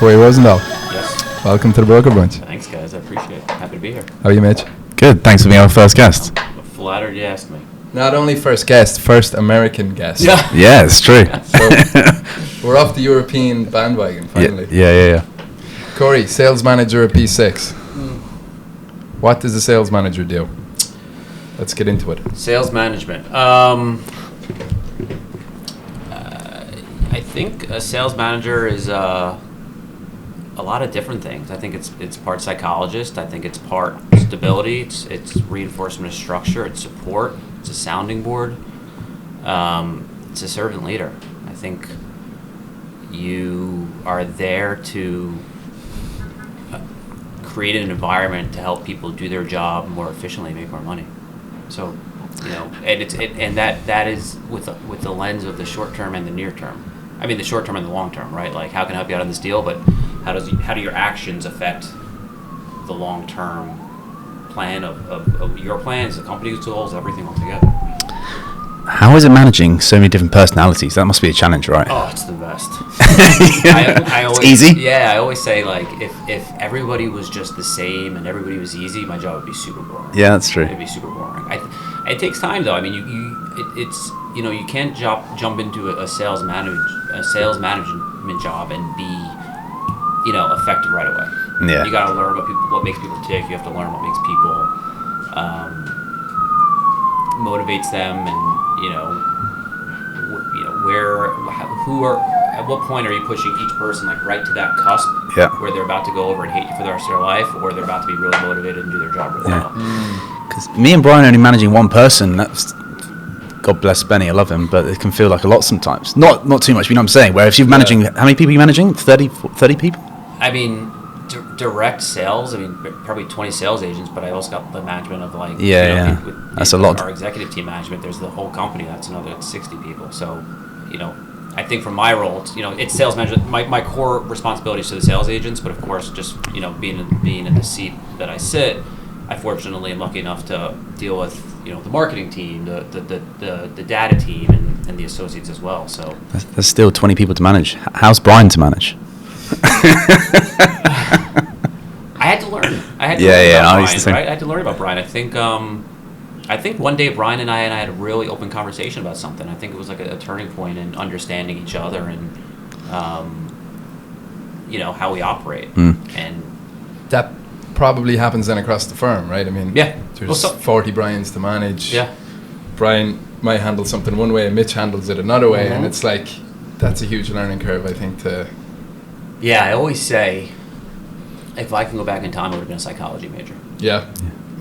Cory Rosenthal. Yes. Welcome to the Broker Bunch. Thanks, guys. I appreciate it. Happy to be here. How are you, Mitch? Good. Thanks for being our first guest. I'm flattered you asked me. Not only first guest, first American guest. Yeah. Yeah, it's true. So we're off the European bandwagon finally. Yeah. Cory, sales manager at P6. What does a sales manager do? Let's get into it. Sales management. I think a sales manager is a lot of different things. I think it's part psychologist. I think it's part stability. It's reinforcement of structure. It's support. It's a sounding board. It's a servant leader. I think you are there to create an environment to help people do their job more efficiently, make more money. So, and that is with the lens of the short term and the near term. I mean, the short term and the long term, right? Like, how can I help you out on this deal? But how do your actions affect the long term plan of your plans, the company's goals, everything all together? How is it managing so many different personalities? That must be a challenge, right? Oh, it's the best. I always, it's easy? Yeah, I always say, like, if everybody was just the same and everybody was easy, my job would be super boring. Yeah, that's true. It'd be super boring. It takes time, though. I mean, you can't jump into a sales management job and be, effective right away. Yeah. You got to learn about people, what makes people tick. You have to learn what makes people motivates them, and at what point are you pushing each person like right to that cusp where they're about to go over and hate you for the rest of their life, or they're about to be really motivated and do their job really well. Because me and Brian are only managing one person. That's, God bless Benny, I love him, but it can feel like a lot sometimes. Not too much, you know what I'm saying? Where if you're managing, how many people are you managing? 30 people? I mean, direct sales, probably 20 sales agents, but I also got the management of that's a lot. Our executive team management, there's the whole company, that's another 60 people. So, I think for my role, it's sales management. My core responsibility is to the sales agents, but of course, just, being in the seat that I sit, I fortunately am lucky enough to deal with, the marketing team, the data team, and the associates as well. So there's still 20 people to manage. How's Brian to manage? I had to learn. I had to learn about Brian. Right? I had to learn about Brian. I think one day Brian and I had a really open conversation about something. I think it was like a turning point in understanding each other and, how we operate. And that probably happens then across the firm, right? I mean, there's 40 Brians to manage. Yeah. Brian might handle something one way and Mitch handles it another way, and it's like, that's a huge learning curve, I think, to... Yeah, I always say, if I can go back in time, I would have been a psychology major. Yeah.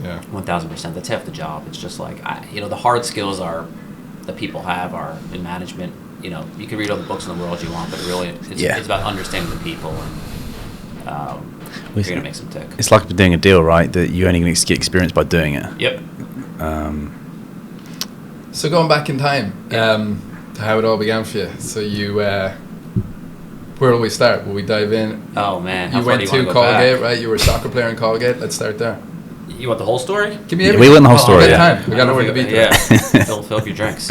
1,000%. That's half the job. It's just like, the hard skills that people have are in management. You can read all the books in the world you want, but really, it's about understanding the people and you're going to make some tick. It's like doing a deal, right? That you're only going to get experience by doing it. Yep. So going back in time to how it all began for you. So you... where will we start? Will we dive in? Oh, man. You went to Colgate, right? You were a soccer player in Colgate. Let's start there. You want the whole story? Give me everything. We want the whole story, time. We got nowhere to be there. Yeah. Fill up your drinks.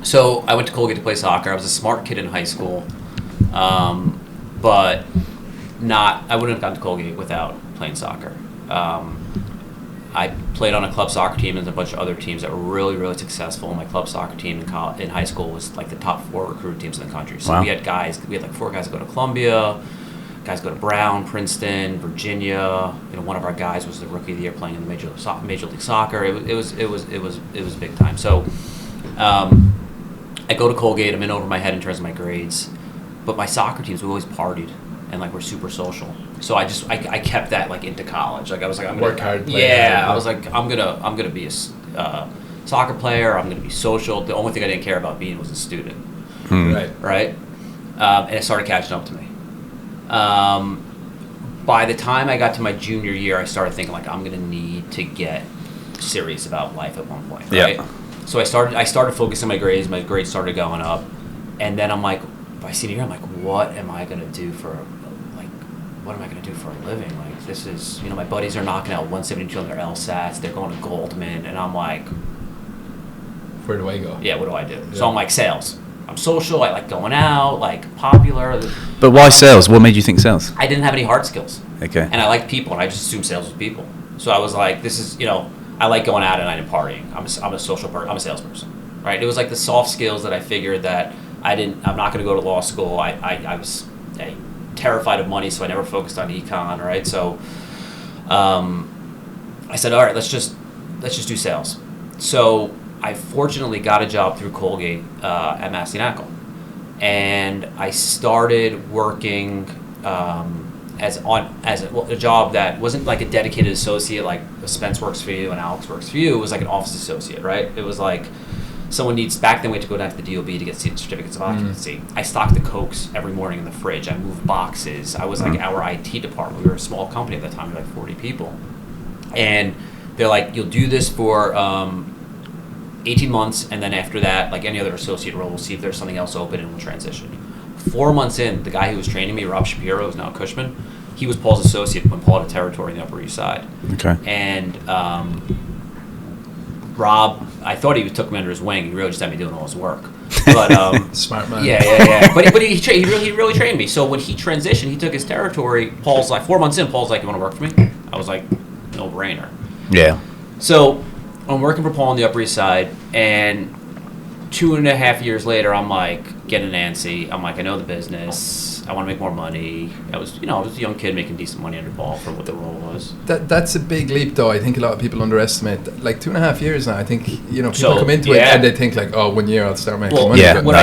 So I went to Colgate to play soccer. I was a smart kid in high school, but I wouldn't have gotten to Colgate without playing soccer. I played on a club soccer team and a bunch of other teams that were really, really successful. My club soccer team in high school was like the top 4 recruiting teams in the country. So we had like 4 guys that go to Columbia, guys go to Brown, Princeton, Virginia. One of our guys was the rookie of the year playing in the Major League Soccer. It was big time. So I go to Colgate. I'm in over my head in terms of my grades, but my soccer teams, we always partied and like we're super social. So I kept that like into college. Like I was like, I'm gonna work hard. I was like, I'm gonna be a soccer player. I'm gonna be social. The only thing I didn't care about being was a student. Right. And it started catching up to me. By the time I got to my junior year, I started thinking like I'm gonna need to get serious about life at one point. Right. Yeah. So I started focusing on my grades. My grades started going up, and then I'm like, by senior year, I'm like, what am I gonna do for a living? Like, this is, my buddies are knocking out 172 on their LSATs. They're going to Goldman, and I'm like, where do I go? Yeah, what do I do? Yeah. So I'm like, sales. I'm social. I like going out, like popular. But why sales? What made you think sales? I didn't have any hard skills. Okay. And I liked people, and I just assumed sales was people. So I was like, this is, I like going out at night and partying. I'm a social person. I'm a salesperson, right? It was like the soft skills that I figured that I'm not going to go to law school. I was terrified of money, so I never focused on econ, right? So I said, all right, let's just do sales. So I fortunately got a job through Colgate at Massey Knakal, and I started working as a job that wasn't like a dedicated associate, like Spence works for you and Alex works for you. It was like an office associate, right? It was like someone needs, back then we had to go down to the DOB to get certificates of occupancy. I stocked the Cokes every morning in the fridge. I moved boxes. I was like our IT department. We were a small company at that time. We were like 40 people. And they're like, you'll do this for 18 months, and then after that, like any other associate role, we'll see if there's something else open and we'll transition. 4 months in, the guy who was training me, Rob Shapiro, who's now at Cushman, he was Paul's associate when Paul had a territory in the Upper East Side. Okay. And Rob, I thought he took me under his wing. He really just had me doing all his work. But smart man. Yeah. But he really trained me. So when he transitioned, he took his territory. Paul's like 4 months in. Paul's like, "You want to work for me?" I was like, "No brainer." Yeah. So I'm working for Paul on the Upper East Side, and 2.5 years later, I'm like getting antsy. I'm like, I know the business. I want to make more money. I was a young kid making decent money under Paul for what the role was. That's a big leap, though. I think a lot of people underestimate. Like 2.5 years now, I think people come into it and they think like, oh, 1 year I'll start making money. Yeah, when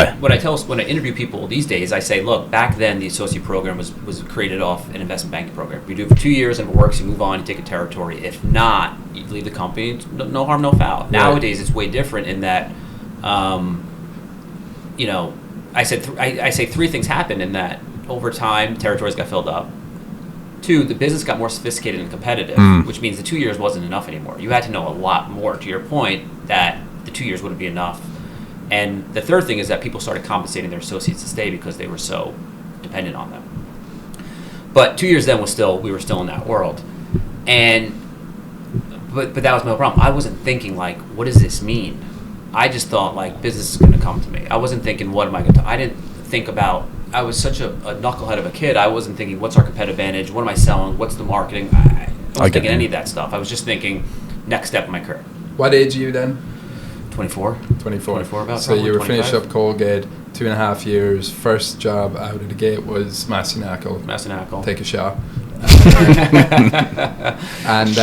I interview people these days, I say, look, back then the associate program was created off an investment banking program. You do it for 2 years and if it works, you move on, you take a territory. If not, you leave the company. No harm, no foul. Right. Nowadays, it's way different in that. I say three things happened in that. Over time, territories got filled up. 2, the business got more sophisticated and competitive, which means the 2 years wasn't enough anymore. You had to know a lot more, to your point, that the 2 years wouldn't be enough. And the third thing is that people started compensating their associates to stay because they were so dependent on them. But 2 years then we were still in that world. But that was no problem. I wasn't thinking like, what does this mean? I just thought like business is going to come to me. I wasn't thinking, what am I going to? I didn't think about. I was such a knucklehead of a kid. I wasn't thinking, what's our competitive advantage? What am I selling? What's the marketing? I wasn't thinking any of that stuff. I was just thinking, next step in my career. What age are you then? 24. 24 about. So you were 25. finished up Colgate, 2.5 years. First job out of the gate was Massey Knakal. Take a shot. And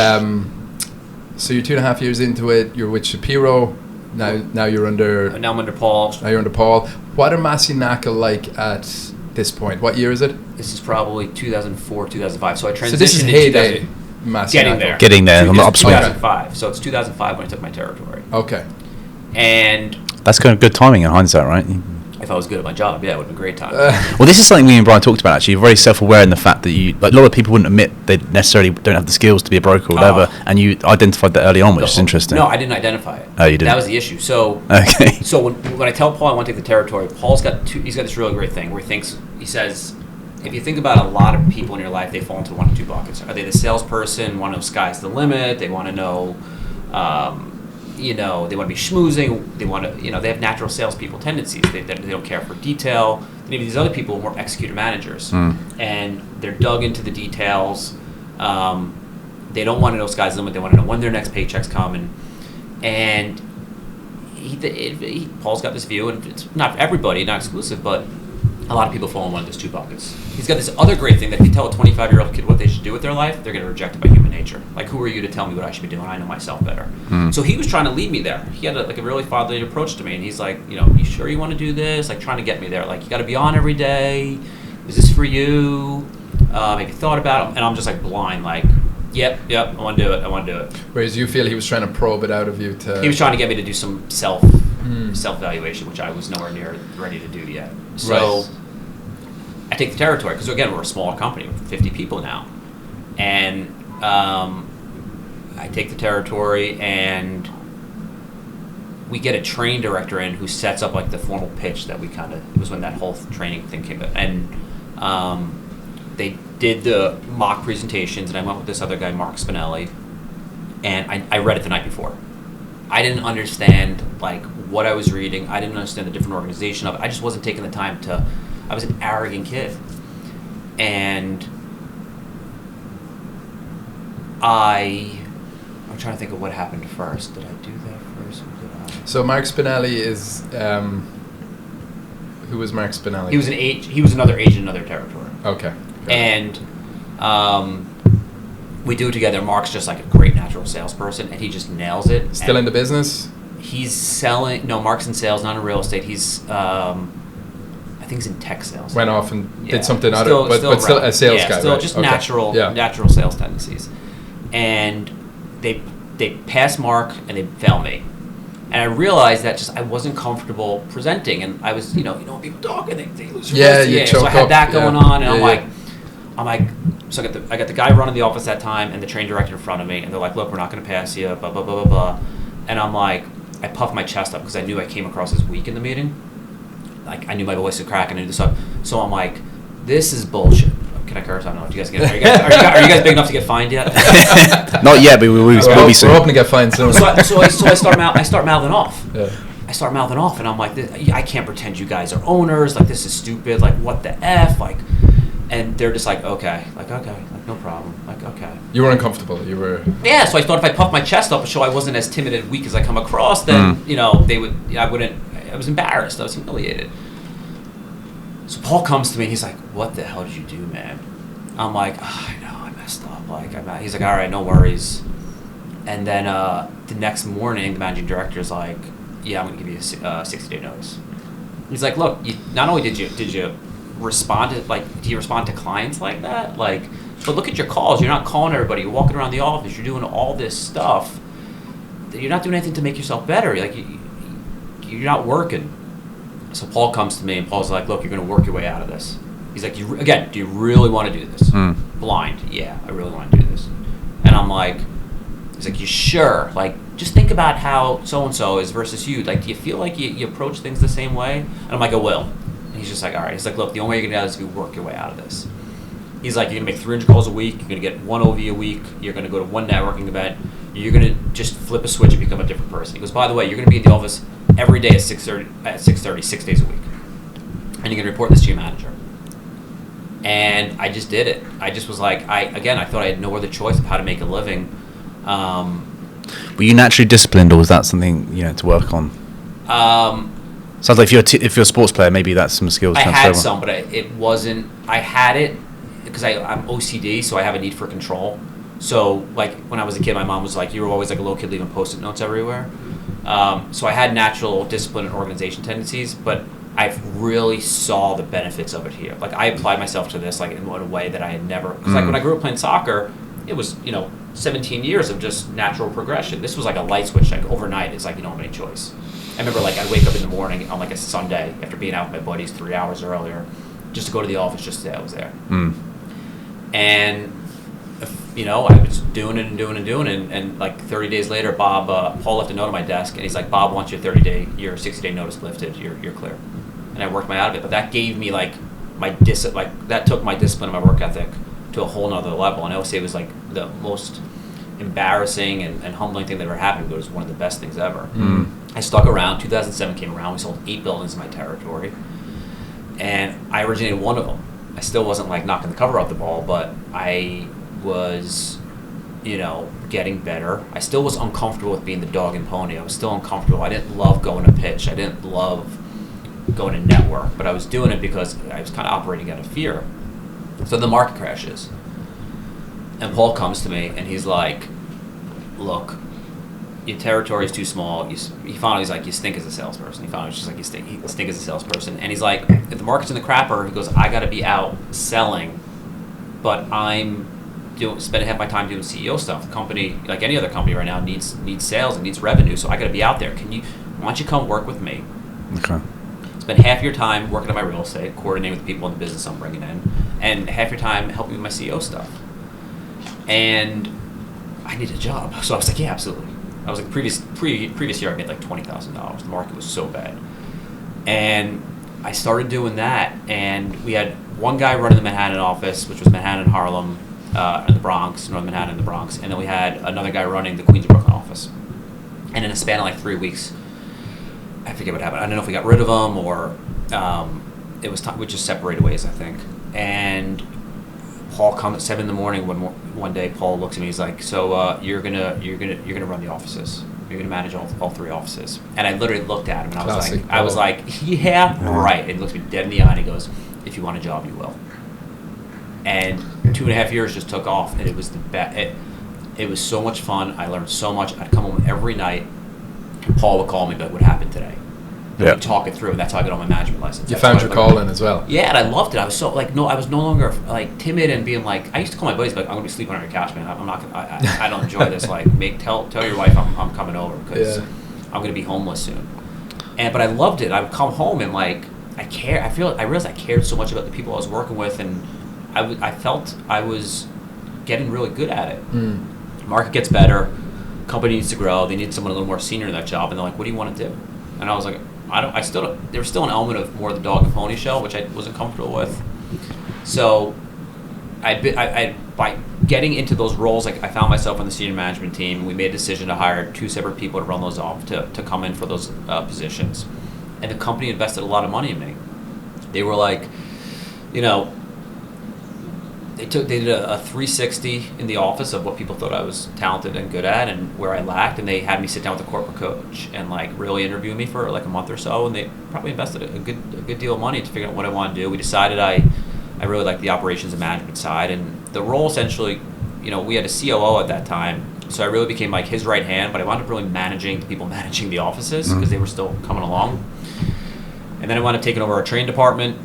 so you're 2.5 years into it. You're with Shapiro. Now you're under. Now I'm under Paul. Now you're under Paul. What are Massey Knakal like at this point? What year is it? This is probably 2004, 2005. So I transitioned. So this is heyday. Massey Knakal. Getting there on the upswing. 2005. So it's 2005 when I took my territory. Okay. And that's kind of good timing in hindsight, right? If I was good at my job, yeah, it would have been a great time. Well, this is something me and Brian talked about, actually. You're very self-aware in the fact that a lot of people wouldn't admit they necessarily don't have the skills to be a broker or whatever, and you identified that early on, which is interesting. No, I didn't identify it. Oh, you didn't? That was the issue. So, okay. So when I tell Paul I want to take the territory, Paul's got this really great thing where he says, if you think about a lot of people in your life, they fall into one of two buckets. Are they the salesperson, want to know sky's the limit, they want to know... they want to be schmoozing. They want to, they have natural salespeople tendencies. They don't care for detail. And even these other people are more executor managers, and they're dug into the details. They don't want to know sky's the limit. They want to know when their next paycheck's coming. And Paul's got this view, and it's not for everybody, not exclusive, but a lot of people fall in one of those two buckets. He's got this other great thing that if you tell a 25-year-old kid what they should do with their life, they're going to reject it by human nature. Like, who are you to tell me what I should be doing? I know myself better. So he was trying to lead me there. He had a really fatherly approach to me, and he's like, you sure you want to do this? Like, trying to get me there. Like, you got to be on every day. Is this for you? Have you thought about it? And I'm just like blind, like, yep, I want to do it. Whereas you feel he was trying to probe it out of you to... He was trying to get me to do some self-evaluation, which I was nowhere near ready to do yet. So... Right. I take the territory because, again, we're a small company with 50 people now. And I take the territory, and we get a train director in who sets up like the formal pitch that it was when that whole training thing came up. And they did the mock presentations, and I went with this other guy, Mark Spinelli, and I read it the night before. I didn't understand like what I was reading. I didn't understand the different organization of it. I just wasn't taking the time to. I was an arrogant kid, and I'm trying to think of what happened first. Did I do that first? Or did I? So Mark Spinelli is who was Mark Spinelli? He was another agent in another territory. Okay. And we do it together. Mark's just like a great natural salesperson, and he just nails it. Still in the business? He's selling. No, Mark's in sales, not in real estate. He's I think he's in tech sales. Went off and did something but still a sales guy. Still right? just okay. natural sales tendencies. And they passed Mark and they failed me. And I realized that just I wasn't comfortable presenting, and I was, when people talk and they lose their voice. So I had that going on, and I'm like, so I got the guy running the office that time and the train director in front of me, and they're like, look, we're not going to pass you, blah, blah, blah, blah, blah. And I'm like, I puffed my chest up because I knew I came across as weak in the meeting. Like, I knew my voice would crack and I knew this stuff. So I'm like, this is bullshit. Can I curse? I don't know. Do you guys are you guys big enough to get fined yet? Not yet, but we'll be soon. We're hoping to get fined soon. So I start mouthing off. Yeah. I start mouthing off, and I'm like, I can't pretend you guys are owners. Like, this is stupid. Like, what the F? Like, and they're just like, okay, no problem. Like, okay. You were uncomfortable. You were. Yeah. So I thought if I puffed my chest up and show I wasn't as timid and weak as I come across, then they would. I wouldn't. I was embarrassed. I was humiliated. So Paul comes to me and he's like, what the hell did you do, man? I'm like, I know, I messed up. He's like, all right, no worries. And then the next morning, the managing director is like, yeah, I'm going to give you a 60-day notice. He's like, look, not only did you respond to, do you respond to clients like that? But look at your calls. You're not calling everybody. You're walking around the office. You're doing all this stuff. You're not doing anything to make yourself better. You're not working. So Paul comes to me, and Paul's like, look, you're going to work your way out of this. He's like, do you really want to do this? Blind. Yeah, I really want to do this. And I'm like, he's like, you sure? Just think about how so-and-so is versus you. Do you feel like you approach things the same way? And I'm like, I will. And he's just like, all right. He's like, look, the only way you're going to do that is if you work your way out of this. He's like, you're going to make 300 calls a week. You're going to get one OV a week. You're going to go to one networking event. You're going to just flip a switch and become a different person. He goes, by the way, you're going to be in the office every day at 6:30, 6 days a week. And you're going to report this to your manager. And I just did it. I just was like, I thought I had no other choice of how to make a living. Were you naturally disciplined, or was that something to work on? Sounds like if you're a sports player, maybe that's some skills. I had some, but it wasn't. I had it because I'm OCD, so I have a need for control. So when I was a kid, my mom was like, you were always like a little kid leaving Post-it notes everywhere. So I had natural discipline and organization tendencies, but I really saw the benefits of it here. I applied myself to this in a way that I had never. Because when I grew up playing soccer, it was 17 years of just natural progression. This was like a light switch. Overnight, it's you don't have any choice. I remember I'd wake up in the morning on a Sunday after being out with my buddies 3 hours earlier, just to go to the office just to say I was there. And I was doing it and doing it and doing it, and 30 days later, Paul left a note on my desk, and he's like, Bob wants your 60-day notice lifted. You're clear. And I worked my out of it, but that gave me that took my discipline and my work ethic to a whole nother level. And I would say it was the most embarrassing and humbling thing that ever happened, but it was one of the best things ever. I stuck around. 2007 came around. We sold 8 buildings in my territory, and I originated one of them. I still wasn't knocking the cover off the ball, but I was, getting better. I still was uncomfortable with being the dog and pony. I was still uncomfortable. I didn't love going to pitch. I didn't love going to network, but I was doing it because I was kind of operating out of fear. So the market crashes, and Paul comes to me, and he's like, look, your territory is too small. He's like, you stink as a salesperson. He finally was just like, you stink as a salesperson. And he's like, if the market's in the crapper, he goes, I got to be out selling, but I'm spending half my time doing CEO stuff. The company, like any other company right now, needs sales and needs revenue, so I got to be out there. Why don't you come work with me? Okay. Spend half your time working on my real estate, coordinating with the people in the business I'm bringing in, and half your time helping with my CEO stuff. And I need a job, so I was like, yeah, absolutely. I was previous year I made $20,000. The market was so bad, and I started doing that. And we had one guy running the Manhattan office, which was Manhattan, Harlem, in the Bronx, North Manhattan, in the Bronx, and then we had another guy running the Queens of Brooklyn office. And in a span of 3 weeks, I forget what happened. I don't know if we got rid of him or it was time we just separated ways, I think. And Paul comes at 7 a.m. one day. Paul looks at me. He's like, "So you're gonna run the offices. You're gonna manage all 3 offices." And I literally looked at him and I was like, "Yeah, right." And he looks me dead in the eye and he goes, "If you want a job, you will." And 2.5 years just took off, and it was the best. It was so much fun. I learned so much. I'd come home every night. Paul would call me, but what happened today? Yeah. We'd talk it through, and that's how I got on my management license. You found your calling as well. Yeah, and I loved it. I was so I was no longer like timid and being like. I used to call my buddies, like, "I'm gonna be sleeping on your couch, man. I'm not. I don't enjoy this. Like, tell your wife I'm coming over because I'm gonna be homeless soon." But I loved it. I would come home and like I realized I cared so much about the people I was working with, and I felt I was getting really good at it. Market gets better, company needs to grow, they need someone a little more senior in that job, and they're like, "What do you want to do?" And I was like, there was still an element of more of the dog and pony show, which I wasn't comfortable with. So by getting into those roles, I found myself on the senior management team, and we made a decision to hire 2 separate people to run those off, to come in for those positions. And the company invested a lot of money in me. They were like, they did a 360 in the office of what people thought I was talented and good at and where I lacked, and they had me sit down with the corporate coach and like really interview me for like a month or so, and they probably invested a good deal of money to figure out what I want to do. We decided I really liked the operations and management side, and the role essentially, we had a COO at that time, so I really became like his right hand, but I wound up really managing the people managing the offices because they were still coming along. And then I wound up taking over our training department.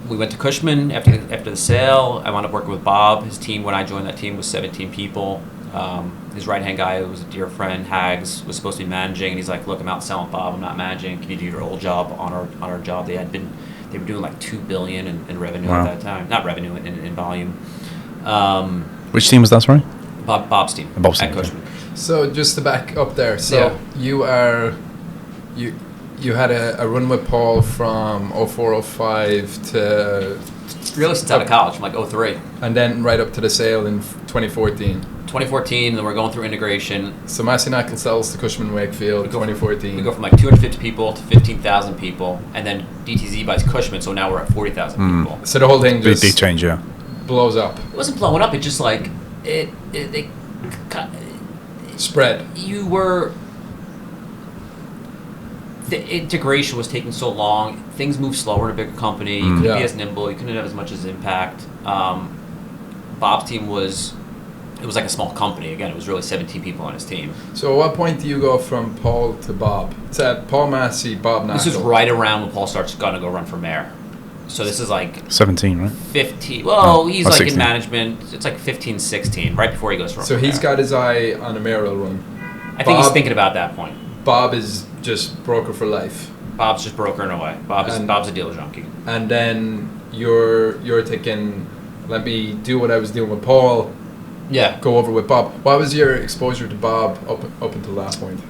We went to Cushman after the sale. I wound up working with Bob. His team, when I joined that team, was 17 people. His right-hand guy, who was a dear friend, Hags, was supposed to be managing, and he's like, "Look, I'm out selling, Bob. I'm not managing. Can you do your old job on our job?" They were doing like $2 billion in revenue at that time. Not revenue, in volume. Which team was that, sorry? Bob's team. Bob's team, at Cushman. So just to back up there, you had a run with Paul from 04-05 to... Really since out of college, from like 03. And then right up to the sale in 2014. 2014, then we're going through integration. So Massey Knakal sells to Cushman Wakefield in 2014. We go from like 250 people to 15,000 people, and then DTZ buys Cushman, so now we're at 40,000 people. So the whole thing just... Big change, yeah. Blows up. It wasn't blowing up, it just like... It spread. The integration was taking so long. Things moved slower in a bigger company. You couldn't be as nimble. You couldn't have as much as impact. Bob's team was like a small company. Again, it was really 17 people on his team. So at what point do you go from Paul to Bob? It's Paul Massey, Bob Knakal. This is right around when Paul starts going to go run for mayor. So this is like 17, right? 15. Well, he's like 16. in management. It's like 15, 16, right before he goes for So mayor. he's got his eye on a mayoral run. I think he's thinking about that point. Bob is just broker for life. Bob's just brokering away. Bob's a deal junkie. And then you're thinking, let me do what I was doing with Paul. Yeah. Go over with Bob. What was your exposure to Bob up until that point?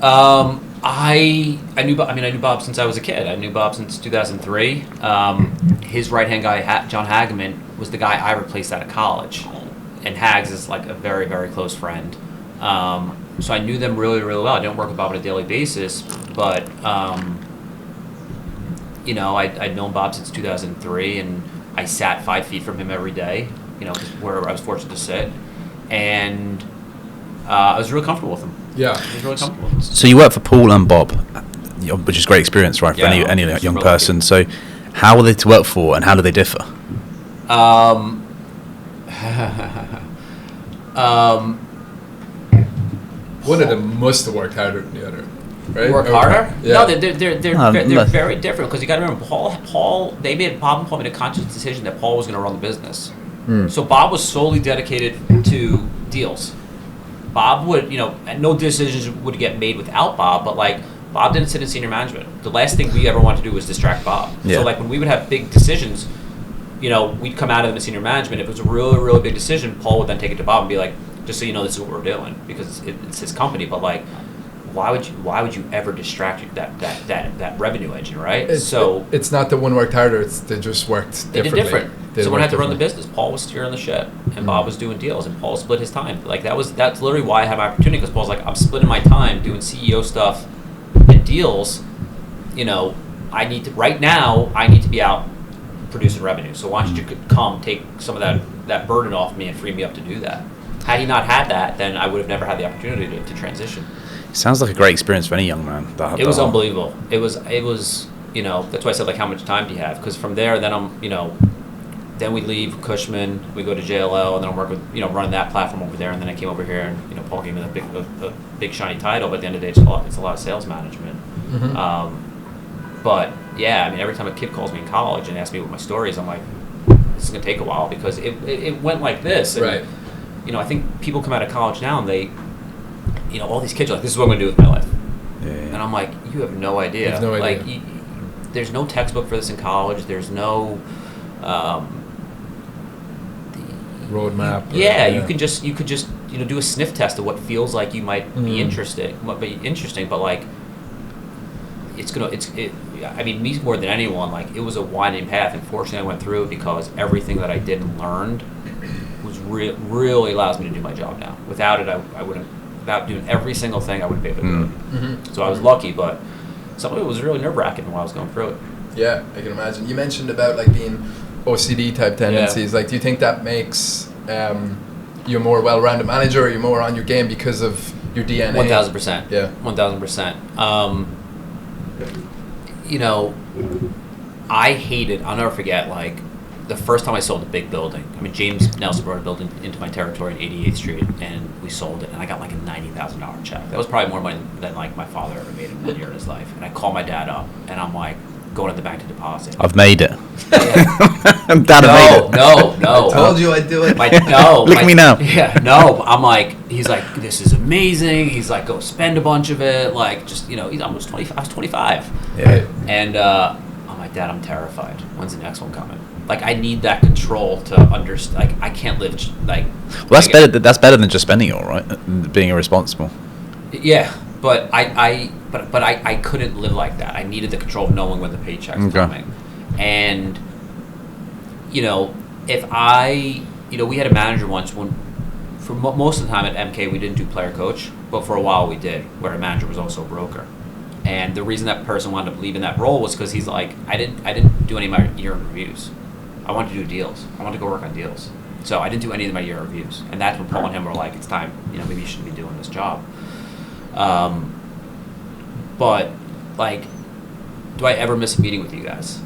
I knew Bob since I was a kid. I knew Bob since 2003. His right hand guy, John Hageman, was the guy I replaced out of college, and Hags is like a very, very close friend. So I knew them really, really well. I didn't work with Bob on a daily basis, but I'd known Bob since 2003, and I sat 5 feet from him every day. Where I was fortunate to sit, and I was really comfortable with him. Yeah, I was really comfortable with him. So you work for Paul and Bob, which is great experience, right, for any young really person. So how were they to work for, and how do they differ? One of them must have worked harder than the other, right? Work harder? Yeah. No, they're very different, because you got to remember, Bob and Paul made a conscious decision that Paul was going to run the business. So Bob was solely dedicated to deals. Bob would, no decisions would get made without Bob, but like Bob didn't sit in senior management. The last thing we ever wanted to do was distract Bob. Yeah. So like when we would have big decisions, we'd come out of them in senior management. If it was a really, really big decision, Paul would then take it to Bob and be like, just so you know, this is what we're doing, because it's his company. But like, why would you ever distract that revenue engine, right? It's not that one worked harder; they just worked differently. They did different. someone had to run the business. Paul was steering the ship, and Bob was doing deals, and Paul split his time. Like that's literally why I had my opportunity, because Paul's like, I'm splitting my time doing CEO stuff and deals. I need to be out producing revenue. So why don't you come take some of that burden off me and free me up to do that? Had he not had that, then I would have never had the opportunity to transition. Sounds like a great experience for any young man. It was unbelievable. It was. That's why I said, like, how much time do you have? Because from there, then then we leave Cushman, we go to JLL, and then I'm working with, running that platform over there, and then I came over here, and Paul gave me a big shiny title, but at the end of the day, it's a lot of sales management. But yeah, every time a kid calls me in college and asks me what my story is, I'm like, this is gonna take a while, because it went like this. And, right. I think people come out of college now and they, all these kids are like, this is what I'm gonna do with my life. Yeah. And I'm like, you have no idea. You have no idea. Like, there's no textbook for this in college. There's no roadmap. You could just do a sniff test of what feels like you might be interesting, but like me more than anyone, like, it was a winding path, and fortunately I went through it, because everything that I did and learned was really allows me to do my job now. Without it, I wouldn't. Without doing every single thing, I wouldn't be able to do it. So I was lucky, but some of it was really nerve-wracking while I was going through it. Yeah, I can imagine. You mentioned about, like, being OCD type tendencies. Yeah. Like, do you think that makes you a more well-rounded manager, or you're more on your game because of your DNA? 1,000%. Yeah. 1,000%. I hated. I'll never forget. Like, the first time I sold a big building. James Nelson brought a building into my territory in 88th Street, and we sold it, and I got like a $90,000 check. That was probably more money than, like, my father ever made in 1 year in his life. And I called my dad up, and I'm like, going to the bank to deposit. I've made it. Yeah. Dad, I made it. No. I told you I'd do it. Look at me now. Yeah, no. I'm like, he's like, this is amazing. He's like, go spend a bunch of it. Like, just, he's almost 25. I was 25. Yeah. And I'm like, Dad, I'm terrified. When's the next one coming? Like, I need that control to understand. Like, I can't live like. Well, that's better. That's better than just spending it all, right? Being irresponsible. Yeah, but I couldn't live like that. I needed the control of knowing when the paycheck's coming. And if we had a manager once when, for most of the time at MK we didn't do player coach, but for a while we did, where a manager was also a broker. And the reason that person wanted to leave in that role was because he's like, I didn't do any of my year in reviews. I wanted to do deals. I wanted to go work on deals. So I didn't do any of my year reviews. And that's when Paul and him were like, it's time, maybe you shouldn't be doing this job. But, like, do I ever miss a meeting with you guys?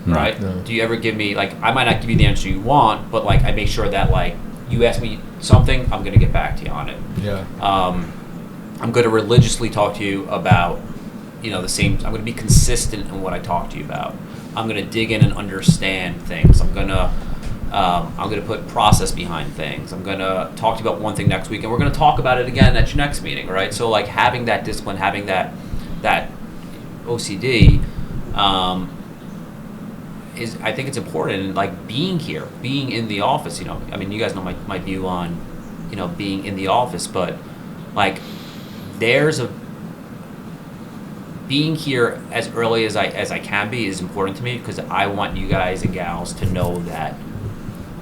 Right? No. Do you ever give me, like, I might not give you the answer you want, but, like, I make sure that, like, you ask me something, I'm going to get back to you on it. Yeah. I'm going to religiously talk to you about, the same. I'm going to be consistent in what I talk to you about. I'm going to dig in and understand things. I'm going to put process behind things. I'm going to talk to you about one thing next week, and we're going to talk about it again at your next meeting, right? So, like, having that discipline, having that OCD, is, I think it's important. And, like, being in the office. You guys know my view on, being in the office, but, like, being here as early as I can be is important to me, because I want you guys and gals to know that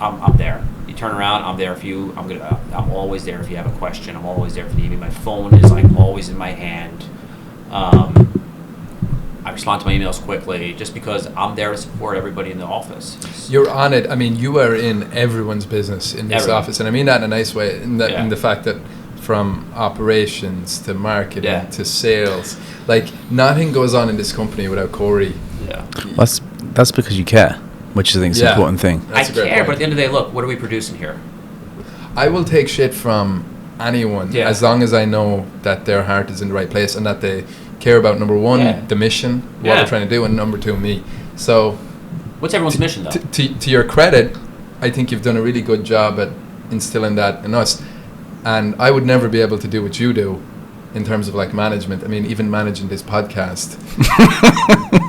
I'm there. You turn around, I'm there for you. I'm always there if you have a question. I'm always there if you need me. My phone is, like, always in my hand. I respond to my emails quickly, just because I'm there to support everybody in the office. You're on it. You are in everyone's business in this office, and I mean that in a nice way. In the fact that, from operations to marketing to sales, like, nothing goes on in this company without Cory. Yeah, that's because you care, which I think is an important thing. I care, but at the end of the day, look, what are we producing here? I will take shit from anyone as long as I know that their heart is in the right place, and that they care about, number one, the mission, what we're trying to do, and number two, me. So, what's everyone's mission, though? To your credit, I think you've done a really good job at instilling that in us. And I would never be able to do what you do in terms of, like, management. Even managing this podcast.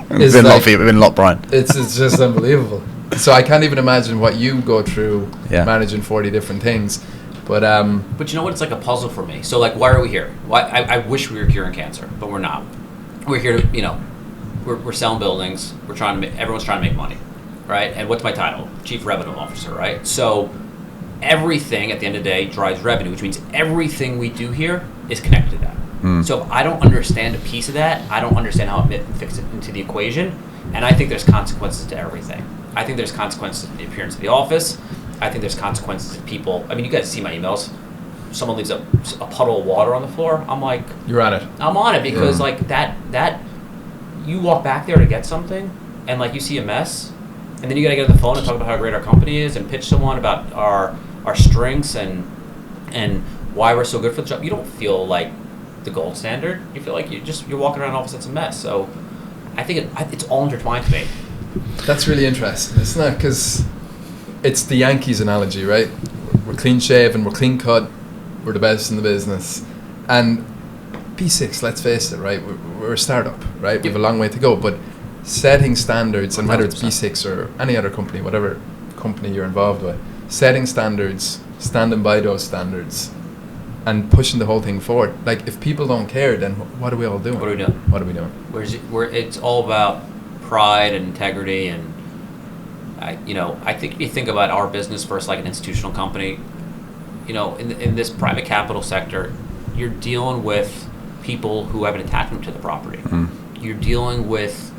It's been a lot for you. It's been a lot, Brian. It's just unbelievable. So I can't even imagine what you go through managing 40 different things. But you know what? It's like a puzzle for me. So, like, why are we here? Why I wish we were curing cancer, but we're not. We're here to, we're selling buildings. Everyone's trying to make money. right? And what's my title? Chief Revenue Officer, right? So everything at the end of the day drives revenue, which means everything we do here is connected to that. So if I don't understand a piece of that, I don't understand how it fits it into the equation. And I think there's consequences to everything. I think there's consequences to the appearance of the office. I think there's consequences to people. I mean, you guys see my emails. Someone leaves a puddle of water on the floor. I'm like, you're on it. I'm on it because like that you walk back there to get something and like you see a mess and then you got to get on the phone and talk about how great our company is and pitch someone about our strengths and why we're so good for the job. You don't feel like the gold standard. You feel like you're walking around an office that's a mess. So I think it's all intertwined to me. That's really interesting, isn't it? Because it's the Yankees analogy, right? We're clean shaven, we're clean cut, we're the best in the business. And B6, let's face it, right? We're a startup, right? We have a long way to go, but setting standards, and whether it's B6 or any other company, whatever company you're involved with, setting standards, standing by those standards, and pushing the whole thing forward. Like, if people don't care, then what are we all doing? What are we doing? What are we doing? It's all about pride and integrity, and I think if you think about our business versus like an institutional company, in this private capital sector, you're dealing with people who have an attachment to the property. You're dealing with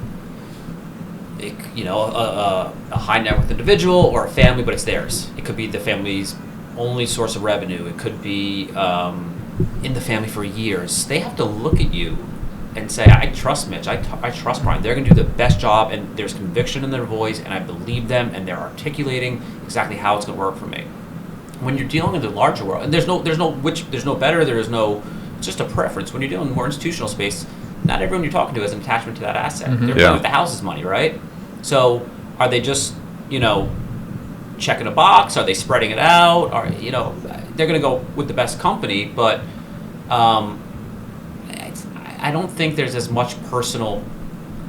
a high net worth individual or a family, but it's theirs. It could be the family's only source of revenue. It could be in the family for years. They have to look at you and say, I trust Mitch, I trust Brian. They're going to do the best job, and there's conviction in their voice, and I believe them, and they're articulating exactly how it's going to work for me. When you're dealing in the larger world, and there's no better, it's just a preference. When you're dealing in more institutional space, not everyone you're talking to has an attachment to that asset. They're dealing with the house's money, right? So are they just, checking a box? Are they spreading it out? Or, they're going to go with the best company, but I don't think there's as much personal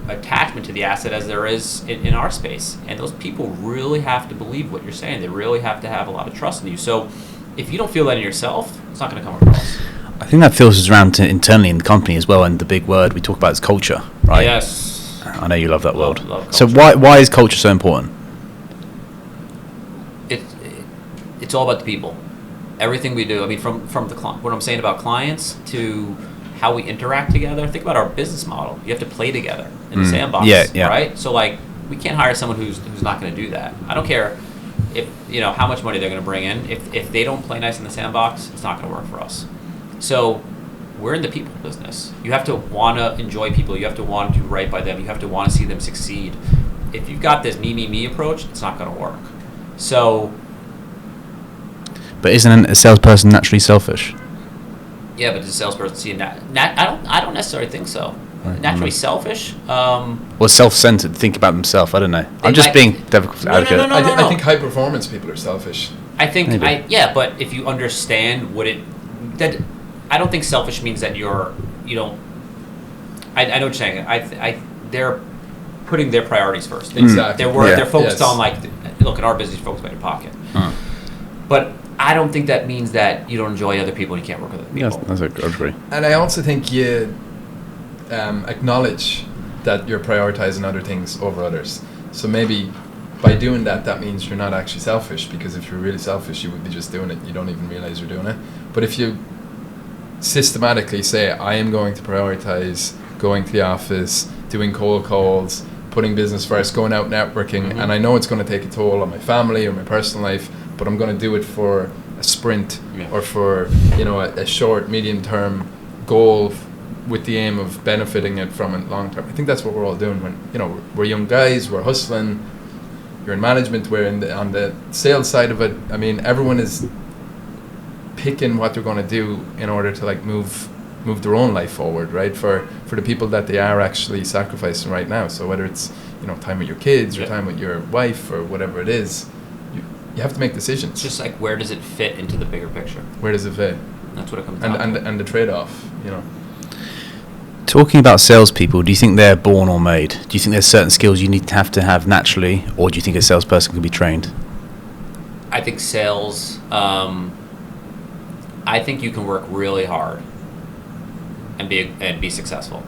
attachment to the asset as there is in our space. And those people really have to believe what you're saying. They really have to have a lot of trust in you. So if you don't feel that in yourself, it's not going to come across. I think that filters around to internally in the company as well, and the big word we talk about is culture, right? Yes. I know you love that word. Love so why is culture so important? It's all about the people. Everything we do. I mean, from the what I'm saying about clients to how we interact together. Think about our business model. You have to play together in the sandbox, right? So like, we can't hire someone who's not going to do that. I don't care if how much money they're going to bring in. If they don't play nice in the sandbox, it's not going to work for us. So we're in the people business. You have to want to enjoy people. You have to want to do right by them. You have to want to see them succeed. If you've got this me approach, it's not going to work. So. But isn't a salesperson naturally selfish? Yeah, but does a salesperson see I don't necessarily think so. Naturally selfish. Or self-centered, think about themselves. I don't know. I'm just being difficult. No. I think high performance people are selfish. I think but if you understand that I don't think selfish means that you don't. I know what you're saying. They're putting their priorities first. Exactly. They're focused on look at our business, focused on your pocket. But I don't think that means that you don't enjoy other people and you can't work with other people. Yes, I agree. And I also think you acknowledge that you're prioritizing other things over others. So maybe by doing that means you're not actually selfish, because if you're really selfish, you would be just doing it. You don't even realize you're doing it. But if you systematically say, I am going to prioritize going to the office, doing cold calls, putting business first, going out networking, and I know it's going to take a toll on my family or my personal life, but I'm going to do it for a sprint or for a short, medium term goal with the aim of benefiting it from it long term. I think that's what we're all doing when we're young guys, we're hustling. You're in management, we're on the sales side of it. I mean, everyone is picking what they're going to do in order to move their own life forward, right? For the people that they are actually sacrificing right now. So whether it's time with your kids or time with your wife or whatever it is, you have to make decisions. It's just like, where does it fit into the bigger picture? Where does it fit? That's what it comes down to. And the trade-off, Talking about salespeople, do you think they're born or made? Do you think there's certain skills you need to have naturally, or do you think a salesperson can be trained? I think sales. I think you can work really hard and be successful,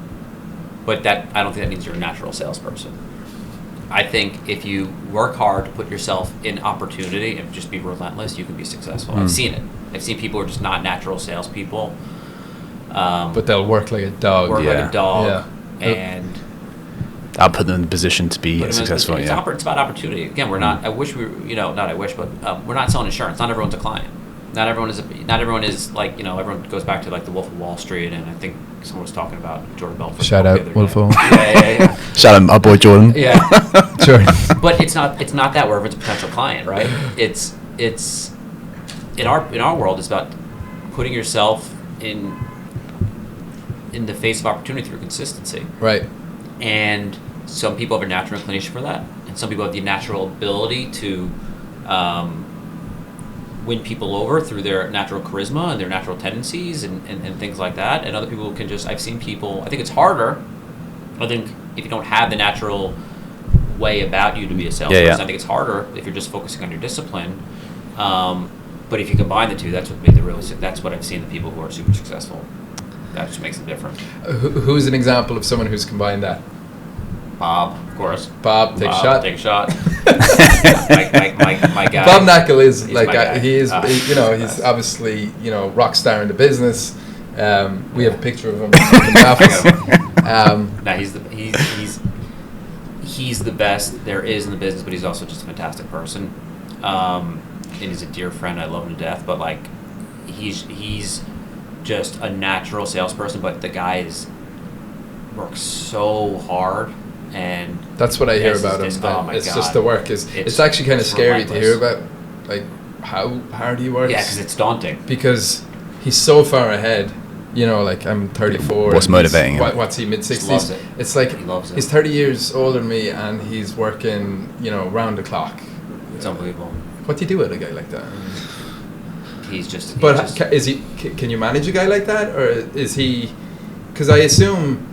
but I don't think that means you're a natural salesperson. I think if you work hard to put yourself in opportunity and just be relentless, you can be successful. I've seen it. I've seen people who are just not natural salespeople. But they'll work like a dog. And I'll put them in the position to be successful. It's about opportunity. Again, we're not. I wish we. Not I wish, but we're not selling insurance. Not everyone's a client. Not everyone is like everyone goes back to like the Wolf of Wall Street, and I think someone was talking about Jordan Belfort. Shout out Wolf of Wall. Yeah. Shout out our boy Jordan. Yeah. Jordan. But it's not that where everyone's a potential client, right? It's in our world, it's about putting yourself in the face of opportunity through consistency. Right. And some people have a natural inclination for that, and some people have the natural ability to win people over through their natural charisma and their natural tendencies and things like that. And other people can just, I've seen people, I think it's harder. I think if you don't have the natural way about you to be a salesperson, I think it's harder if you're just focusing on your discipline. But if you combine the two, that's what I've seen the people who are super successful. That just makes a difference. Who's an example of someone who's combined that? Bob, of course. Bob, take a shot. Take a shot. my guy. Bob Knakal is he's obviously rock star in the business. We have a picture of him in the office. He's the best there is in the business, but he's also just a fantastic person. And he's a dear friend. I love him to death. But like, he's just a natural salesperson. But the guy works so hard. And that's what I hear about him. It's just the work it's actually kind of scary to hear about, like how hard he works. Yeah, because it's daunting. Because he's so far ahead. Like I'm 34. What's motivating him? What's he, mid-60s? It's like he's 30 years older than me, and he's working round the clock. It's unbelievable. What do you do with a guy like that? Can you manage a guy like that, or is he? Because I assume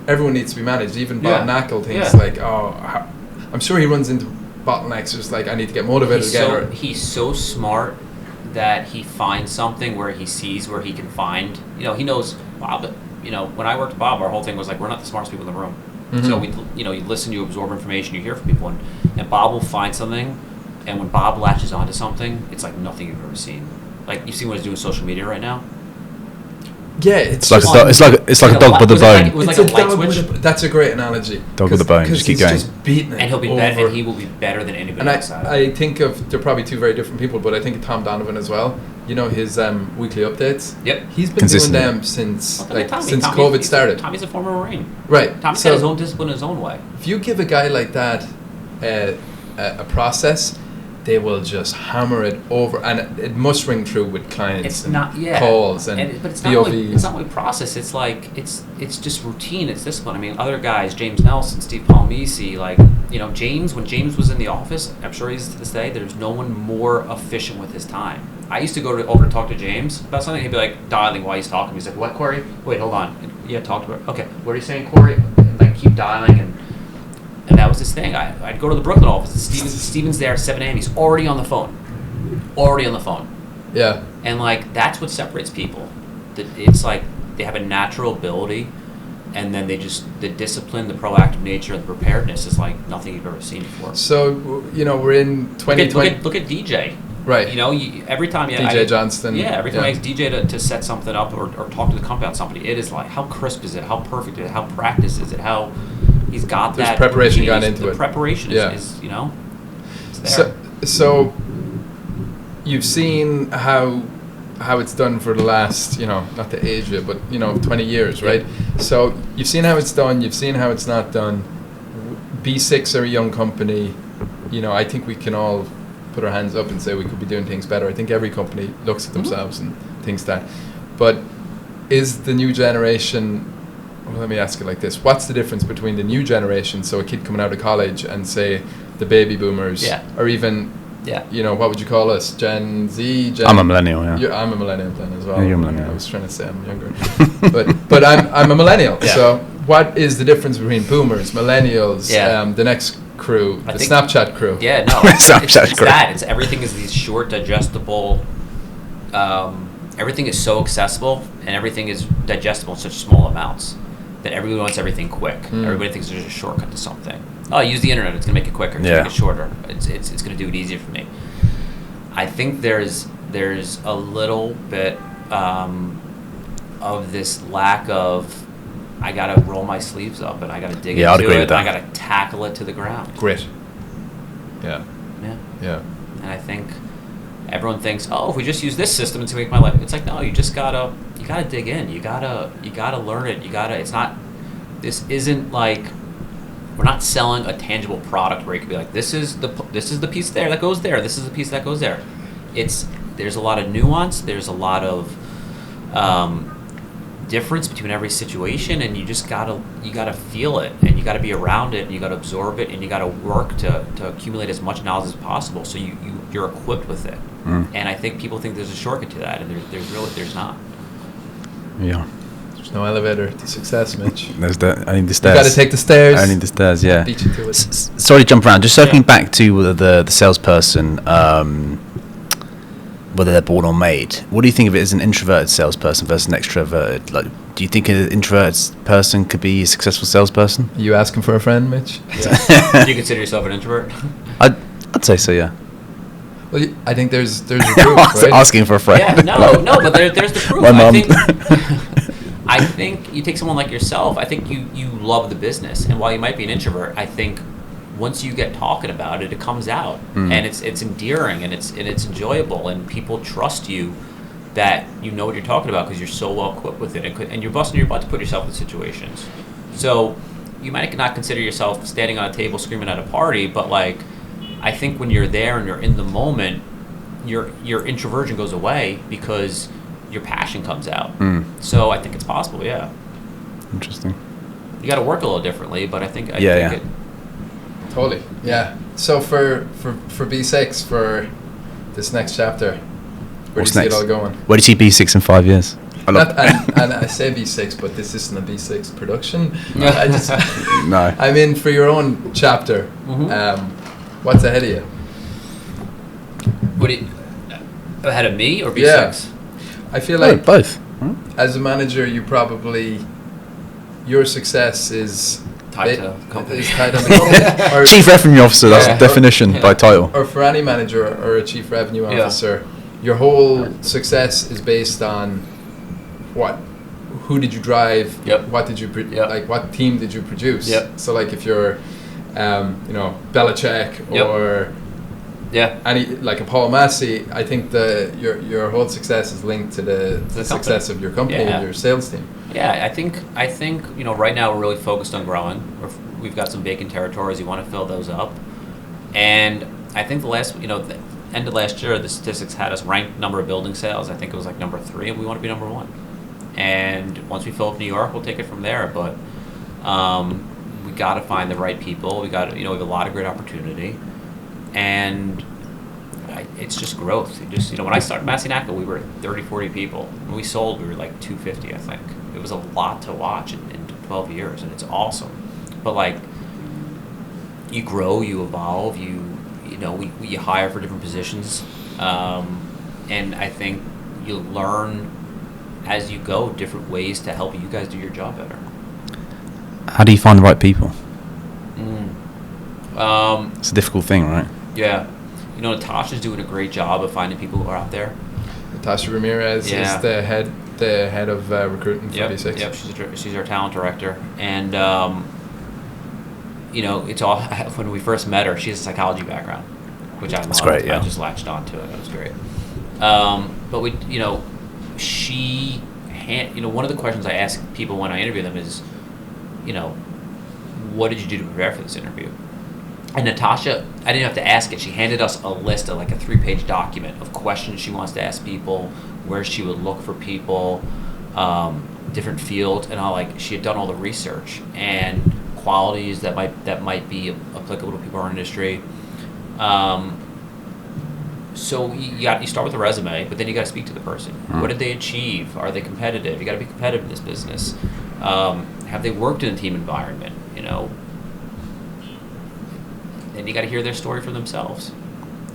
everyone needs to be managed. Even Bob Knakal thinks I'm sure he runs into bottlenecks. Just like I need to get motivated again. He's so smart that he finds something where he sees where he can find. He knows Bob. When I worked with Bob, our whole thing was like we're not the smartest people in the room. Mm-hmm. So we, you listen, you absorb information, you hear from people, and Bob will find something. And when Bob latches onto something, it's like nothing you've ever seen. Like you see what he's doing with social media right now. Yeah, it's like a dog with a bone. It was like a light switch. That's a great analogy. Dog with a bone. Just keep going. Just beating it, and he'll be better. And he will be better than anybody else. And I think they're probably two very different people, but I think of Tom Donovan as well. His weekly updates. Yep. He's been doing them since COVID started. Tommy's a former Marine. Right. Tommy's got his own discipline in his own way. If you give a guy like that a process, they will just hammer it over, and it must ring true with clients. It's not calls but it's not BOVs. It's not really process. It's like it's just routine. It's discipline. I mean, other guys, James Nelson, Steve Palmisi, James. When James was in the office, I'm sure he's to this day. There's no one more efficient with his time. I used to go over to talk to James about something. He'd be like dialing while he's talking. He's like, "What, Cory? Wait, hold on. Yeah, talk to her. Okay, what are you saying, Cory?" And like keep dialing and that was his thing. I'd go to the Brooklyn office. Steven's there at 7 a.m. He's already on the phone. Yeah. And like that's what separates people. It's like they have a natural ability, and then the discipline, the proactive nature, and the preparedness is like nothing you've ever seen before. So we're in 2020. Look at DJ. Right. Every time DJ Johnston. Yeah. Every time I ask DJ to set something up or talk to the company about something, it is like how crisp is it? How perfect is it? How practiced is it? How he's got There's that preparation gone into it. The preparation is it's there. So you've seen how it's done for the last, not to age it, but 20 years, right? So you've seen how it's done, you've seen how it's not done. B6 are a young company. I think we can all put our hands up and say we could be doing things better. I think every company looks at themselves and thinks that. But is the new generation... Well, let me ask it like this. What's the difference between the new generation, so a kid coming out of college, and say the baby boomers, or even, what would you call us? Gen Z? I'm a millennial, I'm a millennial then as well. Yeah, you're a millennial. I was trying to say I'm younger. but I'm a millennial. Yeah. So what is the difference between boomers, millennials, the next crew, the Snapchat crew? Yeah, no. Snapchat crew. It's everything is these short, digestible... everything is so accessible, and everything is digestible in such small amounts that everybody wants everything quick. Everybody thinks there's a shortcut to something. oh, use the internet. It's gonna make it quicker. It's gonna make it shorter. It's gonna do it easier for me. I think there's a little bit of this lack of, I gotta roll my sleeves up and I gotta dig into it. And I gotta tackle it to the ground. Grit. Yeah. And I think everyone thinks, oh, if we just use this system, it's gonna make my life. It's like, no, you gotta dig in. You gotta learn it. This isn't like, we're not selling a tangible product where you could be like, this is the piece there that goes there. This is the piece that goes there. There's a lot of nuance. There's a lot of difference between every situation, and you gotta feel it, and you gotta be around it, and you gotta absorb it, and you gotta work to accumulate as much knowledge as possible, so you're equipped with it. And I think people think there's a shortcut to that, and there's not. Yeah. There's no elevator to success, Mitch. I need the stairs. You gotta take the stairs. I need the stairs. Yeah. Beat you to it. Sorry to jump around. Just circling back to the salesperson. Whether they're born or made, what do you think of it as an introverted salesperson versus an extroverted? Like, do you think an introverted person could be a successful salesperson? Are you asking for a friend, Mitch? Yeah. Do you consider yourself an introvert? I'd say so, yeah. Well, I think there's a proof, right? Asking for a friend. Yeah, no, but there's the proof. My mum. I think you take someone like yourself. I think you love the business, and while you might be an introvert, I think once you get talking about it, it comes out, and it's endearing, and it's enjoyable, and people trust you that you know what you're talking about because you're so well equipped with it, and you're busting your butt to put yourself in situations. So you might not consider yourself standing on a table screaming at a party, but like, I think when you're there and you're in the moment, your introversion goes away because your passion comes out. So I think it's possible. Yeah. Interesting. You got to work a little differently, but I think it. Totally. Yeah. So for B6, for this next chapter, where do you see it all going? Where do you see B6 in 5 years? And I say B6, but this isn't a B6 production. No. I mean, for your own chapter, what's ahead of you? What do you, ahead of me or B6? Yeah. I feel like both. As a manager, your success is tied to company. Is tied on the company. Or Chief Revenue Officer, that's the definition by title. Or for any manager or a Chief Revenue Officer, your whole success is based on who did you drive? What did you like? What team did you produce? So like if you're, Belichick or any like a Paul Massey, I think your whole success is linked to the success of your company and your sales team. Yeah, I think right now we're really focused on growing. We've got some vacant territories. You want to fill those up, and I think the end of last year, the statistics had us ranked number of building sales. I think it was like number 3, and we want to be number 1. And once we fill up New York, we'll take it from there. But we got to find the right people. We have a lot of great opportunity, and it's just growth. When I started Massey Knakal, we were 30, 40 people. When we sold, we were like 250, I think. It was a lot to watch in 12 years, and it's awesome. But like, you grow, you evolve, we hire for different positions, and I think you learn as you go different ways to help you guys do your job better. How do you find the right people? It's a difficult thing, right? Yeah. Natasha's doing a great job of finding people who are out there. Natasha Ramirez is the head of recruiting for B6. Yep, she's our talent director, and it's all when we first met her. She has a psychology background, which I love. That's great. Yeah, I just latched onto it. It was great. But one of the questions I ask people when I interview them is, what did you do to prepare for this interview? And Natasha, I didn't have to ask it. She handed us a list of like a 3-page document of questions she wants to ask people, where she would look for people, different fields, and she had done all the research and qualities that might be applicable to people in our industry. So you start with a resume, but then you got to speak to the person. What did they achieve? Are they competitive? You got to be competitive in this business. Have they worked in a team environment? And you got to hear their story for themselves.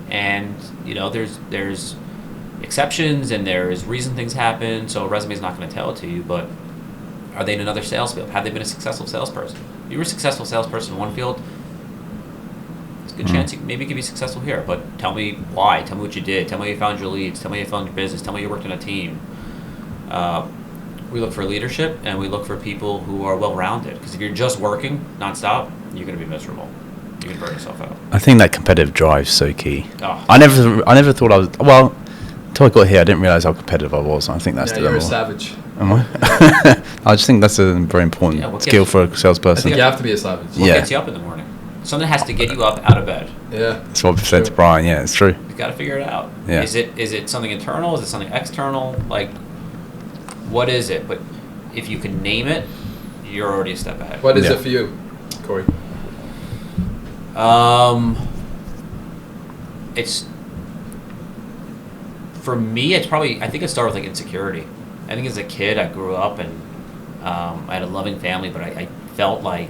And there's exceptions and there's reason things happen. So a resume is not going to tell it to you. But are they in another sales field? Have they been a successful salesperson? If you were a successful salesperson in one field, good chance maybe you could be successful here, but tell me why. Tell me what you did. Tell me how you found your leads. Tell me how you found your business. Tell me you worked in a team. We look for leadership, and we look for people who are well-rounded. Because if you're just working nonstop, you're going to be miserable. You can burn yourself out. I think that competitive drive's so key. Oh. I never thought I was. Well, until I got here, I didn't realize how competitive I was. I think that's the you're level. a savage. Am I? I just think that's a very important skill for a salesperson. I think you have to be a savage. What gets you up in the morning? Something has to get you up out of bed. Yeah. That's what I've said to Brian. Yeah, it's true. You've got to figure it out. Yeah. Is it something internal? Is it something external? Like, what is it? But if you can name it, you're already a step ahead. What is it for you, Cory? It's for me. It's probably. I think it started with like insecurity. I think as a kid, I grew up and I had a loving family, but I felt like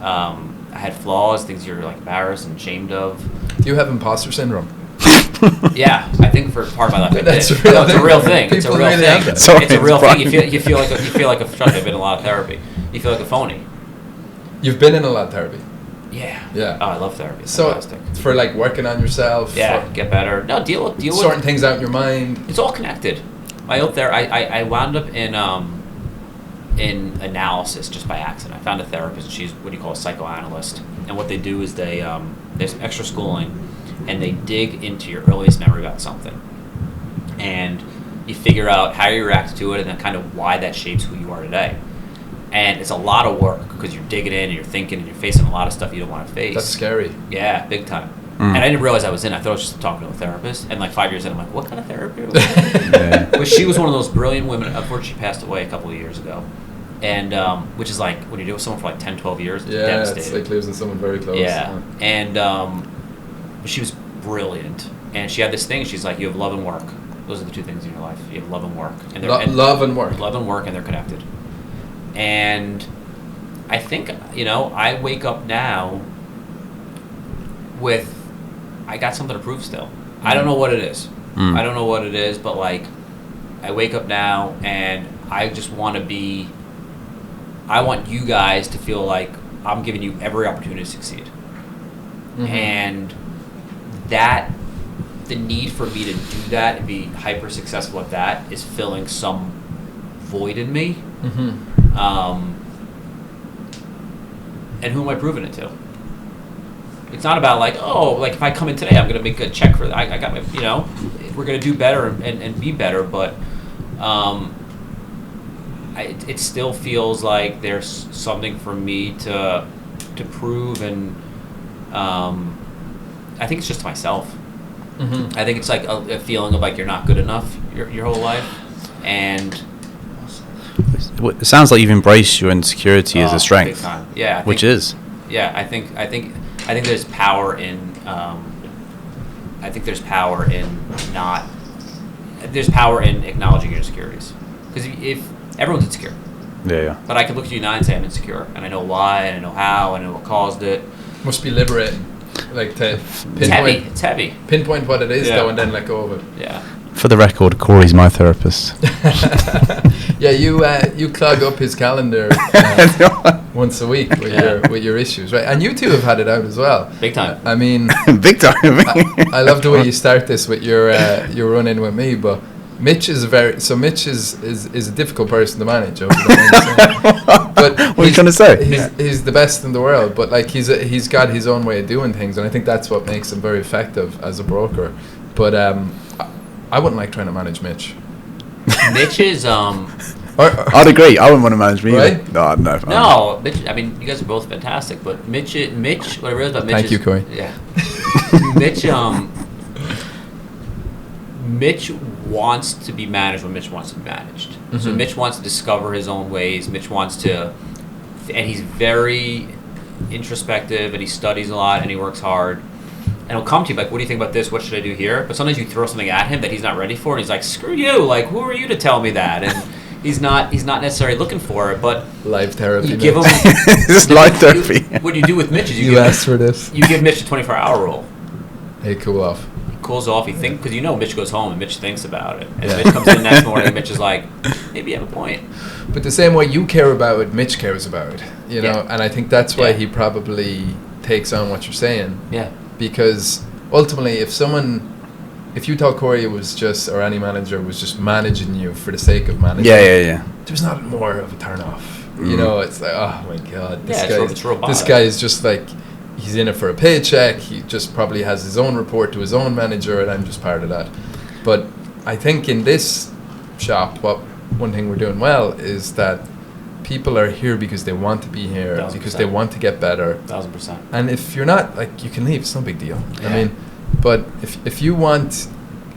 I had flaws, things you're like embarrassed and ashamed of. Do you have imposter syndrome? Yeah, I think for part of my life I did. That's It's a real thing. It's a real really thing. have that. Sorry, It's a real Brian. thing. You feel like I've been in a lot of therapy. You feel like a phony. You've been in a lot of therapy. Yeah. Yeah. Oh, I love therapy. It's So fantastic. for like working on yourself. Yeah, for get better. No, deal with sorting things out in your mind. It's all connected. My old I wound up in analysis just by accident. I found a therapist. She's what you call a psychoanalyst, and what they do is they there's some extra schooling, and they dig into your earliest memory about something, and you figure out how you react to it, and then kind of why that shapes who you are today. And it's a lot of work because you're digging in and you're thinking and you're facing a lot of stuff you don't want to face. That's scary. Yeah, big time. And I didn't realize I was in. I thought I was just talking to a therapist. And like 5 years in, I'm like, what kind of therapy? But she was one of those brilliant women. Unfortunately, she passed away a couple of years ago. And which is like when you deal with someone for like 10, 12 years, it's devastating. It's like losing someone very close. Yeah. And she was brilliant. And she had this thing. She's like, you have love and work. Those are the two things in your life. You have love and work. And love and work. Love and work, and they're connected. And I think, I wake up now with, I got something to prove still. I don't know what it is. I don't know what it is, but like, I wake up now and I just want to I want you guys to feel like I'm giving you every opportunity to succeed. Mm-hmm. And the need for me to do that and be hyper successful at that is filling some void in me. Mm-hmm. And who am I proving it to? It's not about like, if I come in today, I'm going to make a check for that. I got my, we're going to do better and be better, but it still feels like there's something for me to prove, and I think it's just to myself. Mm-hmm. I think it's like a feeling of like you're not good enough your whole life, and it sounds like you've embraced your insecurity as a strength. Big time. Yeah, I think there's power in. I think there's power in There's power in acknowledging your insecurities, because if everyone's insecure. Yeah. But I could look at you now and say I'm insecure, and I know why, and I know how, and I know what caused it. Must be liberating, like to pinpoint. It's heavy. Pinpoint what it is, though, and then let go of it. Yeah. For the record, Cory's my therapist. Yeah, you clog up his calendar once a week with your issues, right? And you two have had it out as well. Big time. I mean, big time. I love the way you start this with your run in with me, but Mitch is is a difficult person to manage. But what are you trying to say? He's the best in the world, but like he's got his own way of doing things, and I think that's what makes him very effective as a broker. But I wouldn't like trying to manage Mitch. Mitch is I'd agree. I wouldn't want to manage me. Right? No. No, Mitch. I mean, you guys are both fantastic, but Mitch. What I realized about Mitch. Thank you, Cory. Yeah. Mitch wants to be managed when Mitch wants to be managed. Mm-hmm. So Mitch wants to discover his own ways. Mitch wants to, and he's very introspective, and he studies a lot, and he works hard. And he'll come to you like, what do you think about this? What should I do here? But sometimes you throw something at him that he's not ready for, and he's like, screw you. Like, who are you to tell me that? And he's not necessarily looking for it, but live therapy. You give him this is live therapy. What you do with Mitch is you asked for this. You give Mitch a 24-hour rule. Hey, cool off. He cools off. Because Mitch goes home and Mitch thinks about it. And Mitch comes in the next morning and Mitch is like, maybe you have a point. But the same way you care about it, Mitch cares about it. And I think that's why he probably takes on what you're saying. Yeah. because ultimately, if you thought Cory was just, or any manager was just managing you for the sake of managing, there's not more of a turn off. You know, it's like, oh my God, this guy is just like, he's in it for a paycheck. He just probably has his own report to his own manager, and I'm just part of that. But I think in this shop, one thing we're doing well is that people are here because they want to be here, 1,000%. Because they want to get better. 1,000%. And if you're not, like, you can leave. It's no big deal. Yeah. I mean, but if you want,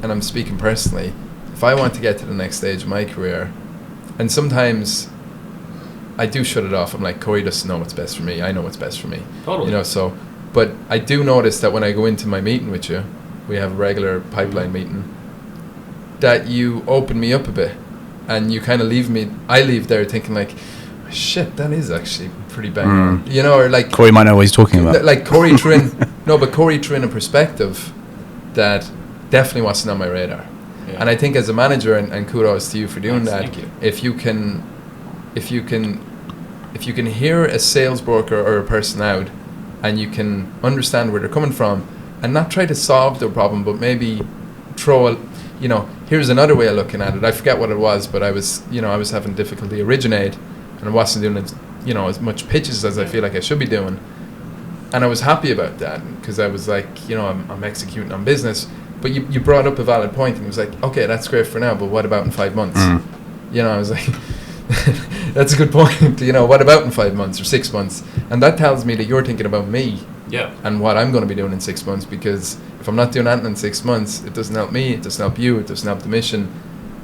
and I'm speaking personally, if I want to get to the next stage of my career, and sometimes I do shut it off. I'm like, Cory doesn't know what's best for me. I know what's best for me. Totally. You know, so, but I do notice that when I go into my meeting with you, we have a regular pipeline meeting, that you open me up a bit, and you kind of I leave there thinking like, shit, that is actually pretty bang on. You know, or like, Cory might know what he's talking about. Like Cory threw in a perspective that definitely wasn't on my radar. Yeah. And I think as a manager, and kudos to you for doing that. Thank you. If you can hear a sales broker or a person out, and you can understand where they're coming from, and not try to solve their problem, but maybe throw here's another way of looking at it. I forget what it was, but I was having difficulty originate, and I wasn't doing as much pitches as I feel like I should be doing. And I was happy about that, because I was like, I'm executing on business. But you brought up a valid point, and it was like, okay, that's great for now, but what about in 5 months? I was like, that's a good point. What about in 5 months or 6 months? And that tells me that you're thinking about me. Yeah. And what I'm going to be doing in 6 months, because if I'm not doing that in 6 months, it doesn't help me, it doesn't help you, it doesn't help the mission.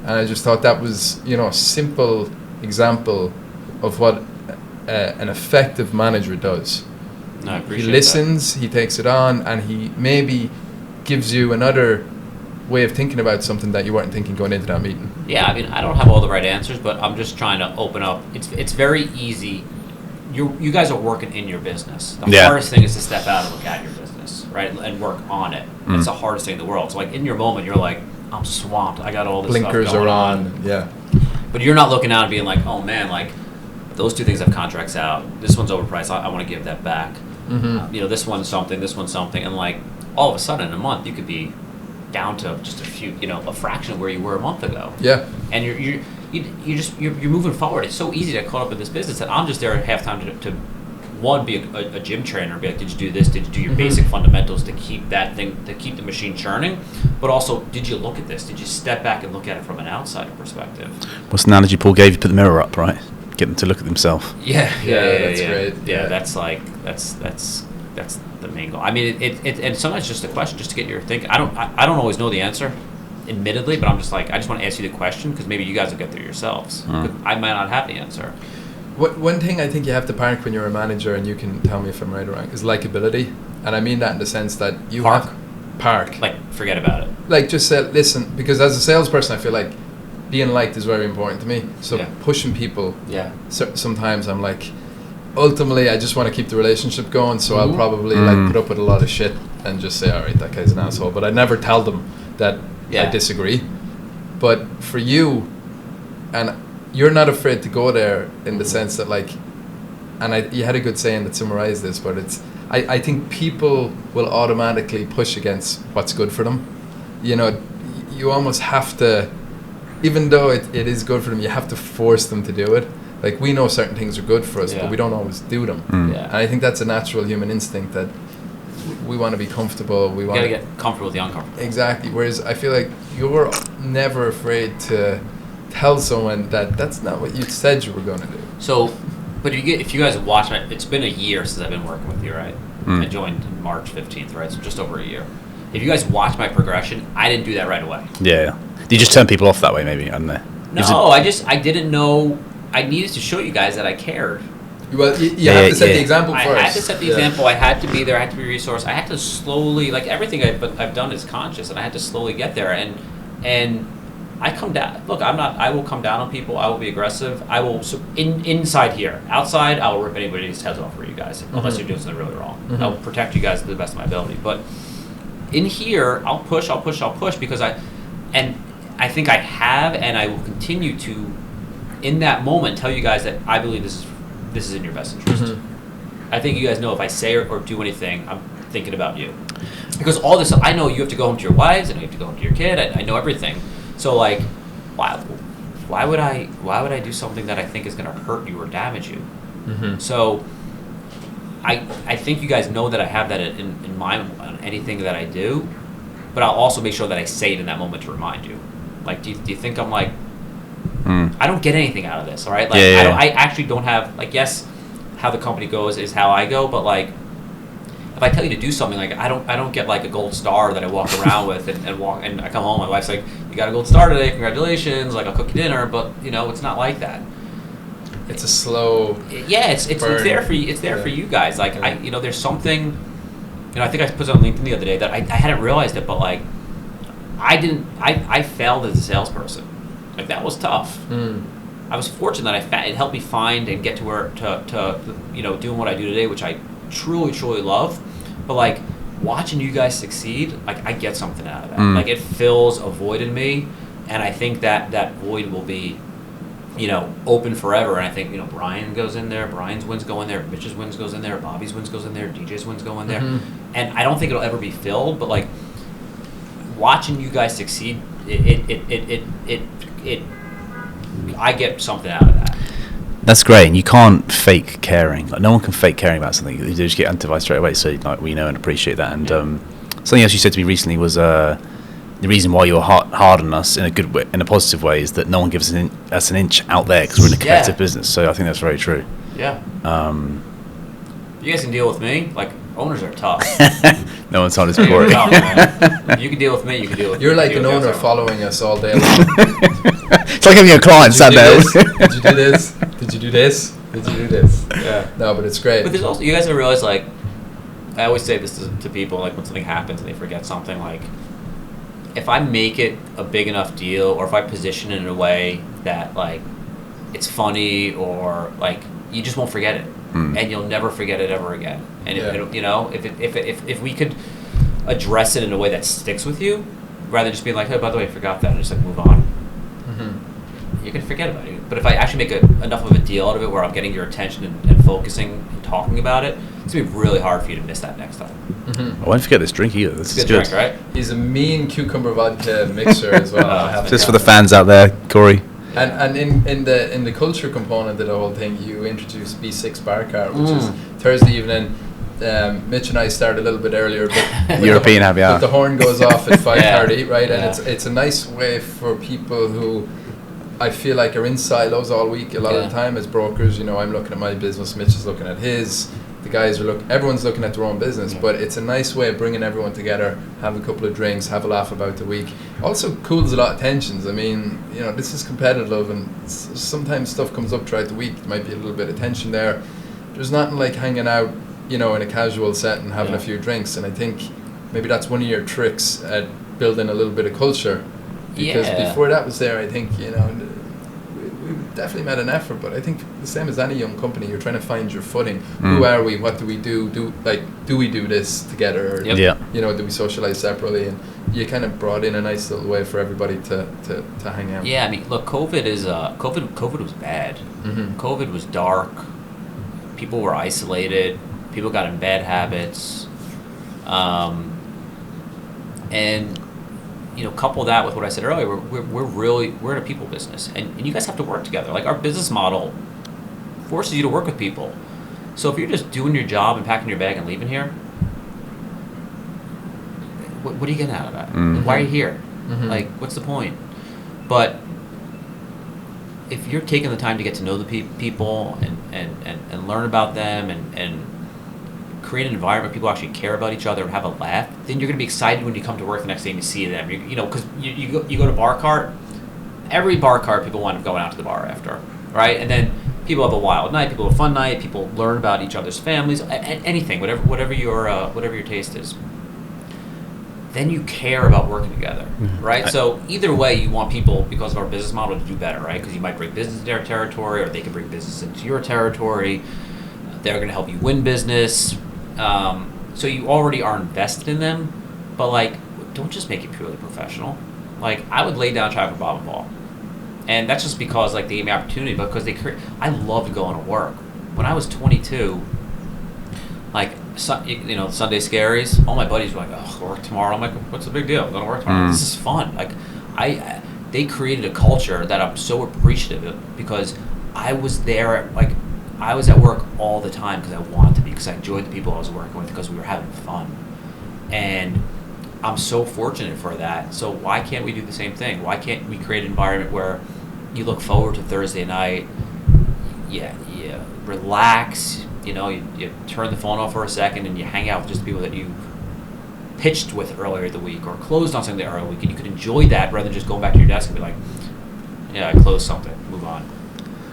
And I just thought that was, a simple example of what an effective manager does. No, I appreciate he listens, he takes it on, and he maybe gives you another way of thinking about something that you weren't thinking going into that meeting. Yeah, I mean, I don't have all the right answers, but I'm just trying to open up. It's very easy. You guys are working in your business. The hardest thing is to step out and look at your business, right, and work on it. It's the hardest thing in the world. So, like, in your moment, you're like, I'm swamped. I got all this blinkers stuff going are on. Yeah. But you're not looking out and being like, oh man, like, those two things have contracts out. This one's overpriced. I want to give that back. This one's something. This one's something. And like, all of a sudden, in a month, you could be down to just a few, a fraction of where you were a month ago. Yeah. And you're moving forward. It's so easy to get caught up in this business that I'm just there at halftime to one, be a gym trainer, be like, did you do this? Did you do your basic fundamentals to keep the machine churning? But also, did you look at this? Did you step back and look at it from an outsider perspective? What's the analogy Paul gave you? Put the mirror up, right? Get them to look at themselves. Yeah, that's great. Yeah, that's the main goal. I mean, and sometimes just a question, just to get your think. I don't always know the answer, admittedly, but I'm just like, I just want to ask you the question because maybe you guys will get there yourselves. I might not have the answer. One thing I think you have to park when you're a manager, and you can tell me if I'm right or wrong, is likability. And I mean that in the sense that you park. Like, forget about it. Like, just say, listen, because as a salesperson, I feel like being liked is very important to me. So pushing people, sometimes I'm like, ultimately, I just want to keep the relationship going, so I'll probably put up with a lot of shit and just say, all right, that guy's an asshole. But I never tell them that I disagree. But for you, and you're not afraid to go there in the sense that, like, and you had a good saying that summarized this, but it's, I think people will automatically push against what's good for them. You almost have to, even though it is good for them, you have to force them to do it. Like, we know certain things are good for us, but we don't always do them. And I think that's a natural human instinct that we want to be comfortable. We want to get comfortable with the uncomfortable. Exactly. Whereas I feel like you're never afraid to tell someone that that's not what you said you were going to do. So, but if you guys have watched it's been a year since I've been working with you, right? I joined March 15th, right? So just over a year. If you guys watch my progression, I didn't do that right away. Yeah. Did you just turn people off that way, maybe? I don't know. No, I didn't know. I needed to show you guys that I cared. Well, you have to set the example first. I had to set the example. I had to be there. I had to be a resource. I had to slowly, like, everything I've done is conscious, and I had to slowly get there. And I come down. Look, I will come down on people. I will be aggressive. I will inside here. Outside, I will rip anybody's heads off for you guys, unless you're doing something really wrong. I will protect you guys to the best of my ability. But in here, I'll push because I think I have, and I will continue to, in that moment, tell you guys that I believe this is in your best interest. I think you guys know if I say or do anything, I'm thinking about you. Because all this, I know you have to go home to your wives, and you have to go home to your kid. I know everything. So like, why would I do something that I think is going to hurt you or damage you? Mm-hmm. So I think you guys know that I have that in mind on anything that I do, but I'll also make sure that I say it in that moment to remind you. Like, do you think I'm like, I don't get anything out of this, all right? Like, I actually don't have, like, yes, how the company goes is how I go, but like, if I tell you to do something, like, I don't get like a gold star that I walk around with and I come home, my wife's like, you got a gold star today, congratulations, like, I'll cook you dinner, but you know, it's not like that. It's a slow. Yeah, it's there for you. It's there for you guys. Like, there's something. I think I put it on LinkedIn the other day that I hadn't realized it, but like, I failed as a salesperson. Like, that was tough. I was fortunate that it helped me find and get to where to doing what I do today, which I truly, truly love. But like, watching you guys succeed, like, I get something out of that. Like, it fills a void in me, and I think that void will be, open forever. And I think, Brian goes in there, Brian's wins go in there, Mitch's wins goes in there, Bobby's wins goes in there, DJ's wins go in there. And I don't think it'll ever be filled, but like, watching you guys succeed, I get something out of that. That's great, and you can't fake caring. Like, no one can fake caring about something. You just get antivice straight away. So like, we know and appreciate that. And something else you said to me recently was the reason why you're hard on us in a good way, in a positive way, is that no one gives us an inch out there because we're in a competitive business. So I think that's very true. Yeah. You guys can deal with me. Like, owners are tough. No one's on his board. You can deal with me. You can deal with. You're like an owner following us all day long. It's like having a client sat there. Did you do this? Did you do this? Did you do this? Yeah. No, but it's great. But there's also, you guys have realized, like, I always say this to people, like, when something happens and they forget something, like, if I make it a big enough deal, or if I position it in a way that, like, it's funny, or like, you just won't forget it, and you'll never forget it ever again. And if we could address it in a way that sticks with you, rather than just being like, hey, by the way, I forgot that, and just like move on. You can forget about it. But if I actually make enough of a deal out of it where I'm getting your attention and focusing and talking about it, it's going to be really hard for you to miss that next time. I won't forget this drink either. This is good. Drink, right? He's a mean cucumber vodka mixer as well. Just for the fans out there, Cory. And in the culture component of the whole thing, you introduced B6 Bar Cart, which is Thursday evening. Mitch and I start a little bit earlier, but European happy hour. But the horn goes off at 5:30, right? And it's a nice way for people who I feel like are in silos all week a lot of the time as brokers. I'm looking at my business, Mitch is looking at his. The guys are everyone's looking at their own business, but it's a nice way of bringing everyone together, have a couple of drinks, have a laugh about the week. Also cools a lot of tensions. I mean, this is competitive, and sometimes stuff comes up throughout the week. There might be a little bit of tension there. There's nothing like hanging out, in a casual set and having a few drinks, and I think maybe that's one of your tricks at building a little bit of culture. Because before that was there, I think, we definitely made an effort, but I think the same as any young company, you're trying to find your footing. Who are we? What do we do? Do we do this together? Or, do we socialize separately? And you kind of brought in a nice little way for everybody to hang out. Yeah, I mean, look, COVID was bad. COVID was dark. People were isolated. People got in bad habits. And couple that with what I said earlier, we're in a people business, and you guys have to work together. Like, our business model forces you to work with people. So if you're just doing your job and packing your bag and leaving here, what are you getting out of that? Why are you here? Like, what's the point? But if you're taking the time to get to know the people and learn about them and create an environment where people actually care about each other and have a laugh, then you're going to be excited when you come to work the next day and you see them. Because you go to bar cart, every bar cart people wind up going out to the bar after, right? And then people have a wild night, people have a fun night, people learn about each other's families, anything, whatever your taste is. Then you care about working together, right? So either way, you want people, because of our business model, to do better, right? Because you might bring business to their territory, or they can bring business into your territory. They're going to help you win business. So you already are invested in them, but like, don't just make it purely professional. Like, I would lay down try for Bob and Paul, and that's just because like they gave me opportunity. Because I loved going to work. When I was 22, Like, Sunday scaries. All my buddies were like, "Oh, work tomorrow." I'm like, "What's the big deal? I'm going to work tomorrow. This is fun." Like, they created a culture that I'm so appreciative of because I was there. Like, I was at work all the time because I wanted to be, because I enjoyed the people I was working with, because we were having fun, and I'm so fortunate for that. So why can't we do the same thing? Why can't we create an environment where you look forward to Thursday night? Yeah, relax. You turn the phone off for a second and you hang out with just people that you pitched with earlier the week or closed on something earlier week, and you could enjoy that rather than just going back to your desk and be like, "Yeah, I closed something. Move on."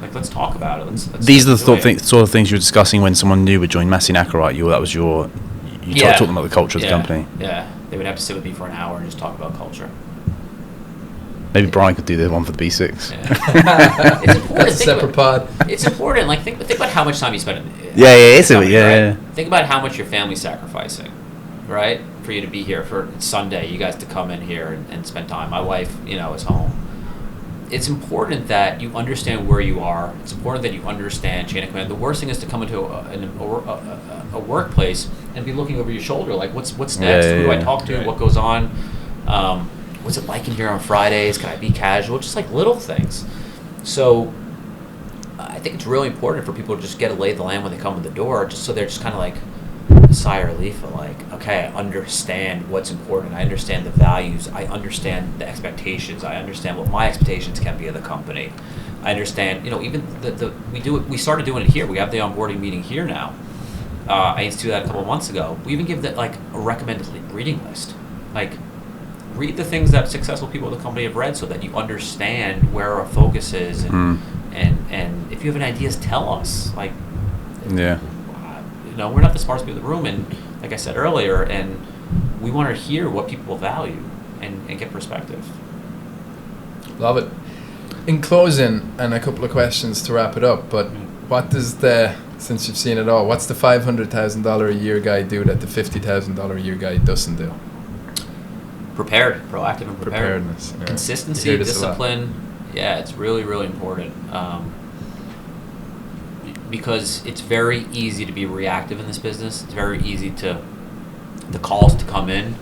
Like, let's talk about it. Let's These are the sort of things you were discussing when someone new would join Massey Knakal, right? You talked to them about the culture of the company. Yeah, they would have to sit with me for an hour and just talk about culture. Maybe Brian could do the one for the B6. Yeah. It's important. That's a separate pod. It's important. Like, think about how much time you spend. Think about how much your family's sacrificing, right? For you to be here for Sunday, you guys to come in here and spend time. My wife, is home. It's important that you understand where you are. It's important that you understand chain of command. The worst thing is to come into a workplace and be looking over your shoulder, like, what's next? Who do I talk to? Right. What goes on? What's it like in here on Fridays? Can I be casual? Just like little things. So I think it's really important for people to just get a lay of the land when they come in the door, just so they're just kind of like a sigh of relief of like, okay, I understand what's important. I understand the values. I understand the expectations. I understand what my expectations can be of the company. I understand, even we started doing it here. We have the onboarding meeting here now. I used to do that a couple of months ago. We even give that like a recommended reading list. Like, read the things that successful people in the company have read so that you understand where our focus is, and if you have any ideas, tell us. Like, we're not the smartest people in the room, and like I said earlier, and we want to hear what people value and get perspective. Love it. In closing, and a couple of questions to wrap it up, but what does since you've seen it all, what's the $500,000 a year guy do that the $50,000 a year guy doesn't do? Prepared, proactive and prepared. Preparedness. Yeah. Consistency, discipline. Yeah, it's really, really important. Because it's very easy to be reactive in this business. It's very easy the calls to come in,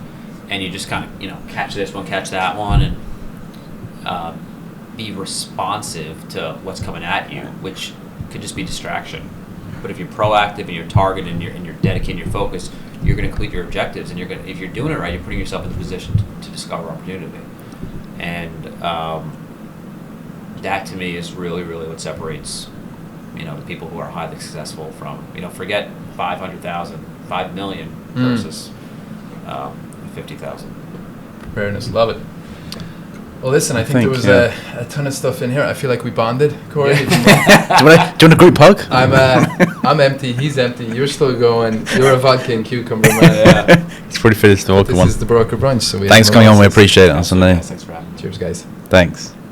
and you just kind of, catch this one, catch that one, and be responsive to what's coming at you, which could just be distraction. But if you're proactive and you're targeted and you're dedicated, your focus, you're going to complete your objectives, and if you're doing it right, you're putting yourself in a position to discover opportunity. And that to me is really, really what separates, the people who are highly successful from, forget 500,000, 5 million versus 50,000. Preparedness, love it. Well, listen, I think there was a ton of stuff in here. I feel like we bonded, Cory. Yeah. Do you want a group hug? I'm empty. He's empty. You're still going. You're a vodka and cucumber man. Yeah. It's pretty finished. This is the broker brunch. So thanks for coming on. We appreciate it on Sunday. Thanks for having me. Cheers, guys. Thanks.